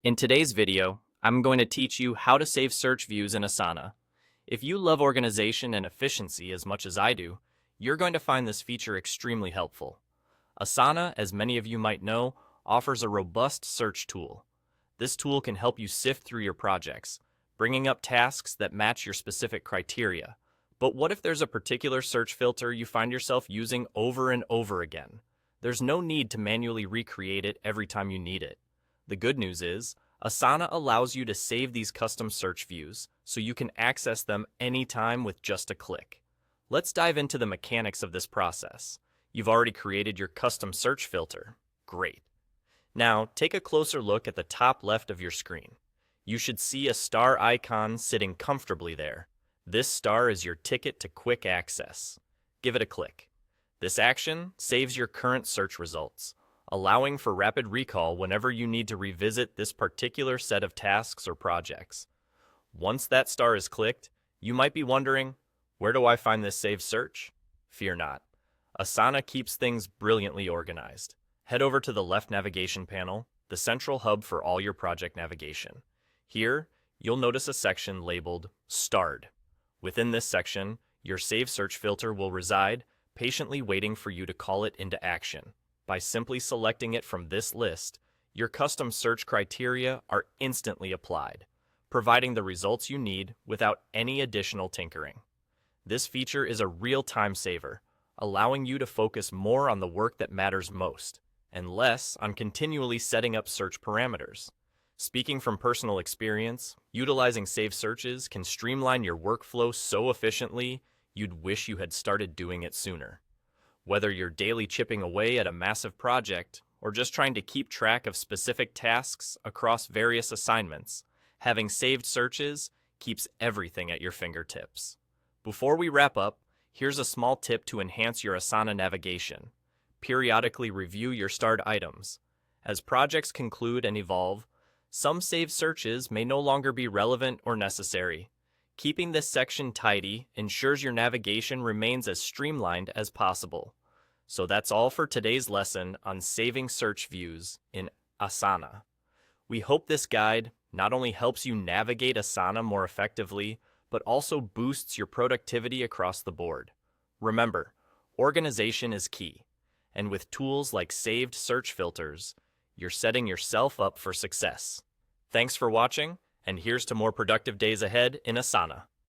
In today's video, I'm going to teach you how to save search views in Asana. If you love organization and efficiency as much as I do, you're going to find this feature extremely helpful. Asana, as many of you might know, offers a robust search tool. This tool can help you sift through your projects, bringing up tasks that match your specific criteria. But what if there's a particular search filter you find yourself using over and over again? There's no need to manually recreate it every time you need it. The good news is, Asana allows you to save these custom search views so you can access them anytime with just a click. Let's dive into the mechanics of this process. You've already created your custom search filter. Great. Now, take a closer look at the top left of your screen. You should see a star icon sitting comfortably there. This star is your ticket to quick access. Give it a click. This action saves your current search results, allowing for rapid recall whenever you need to revisit this particular set of tasks or projects. Once that star is clicked, you might be wondering, where do I find this saved search? Fear not. Asana keeps things brilliantly organized. Head over to the left navigation panel, the central hub for all your project navigation. Here, you'll notice a section labeled Starred. Within this section, your saved search filter will reside, patiently waiting for you to call it into action. By simply selecting it from this list, your custom search criteria are instantly applied, providing the results you need without any additional tinkering. This feature is a real time saver, allowing you to focus more on the work that matters most, and less on continually setting up search parameters. Speaking from personal experience, utilizing saved searches can streamline your workflow so efficiently you'd wish you had started doing it sooner. Whether you're daily chipping away at a massive project or just trying to keep track of specific tasks across various assignments, having saved searches keeps everything at your fingertips. Before we wrap up, here's a small tip to enhance your Asana navigation. Periodically review your starred items. As projects conclude and evolve, some saved searches may no longer be relevant or necessary. Keeping this section tidy ensures your navigation remains as streamlined as possible. So that's all for today's lesson on saving search views in Asana. We hope this guide not only helps you navigate Asana more effectively, but also boosts your productivity across the board. Remember, organization is key, and with tools like saved search filters, you're setting yourself up for success. Thanks for watching, and here's to more productive days ahead in Asana.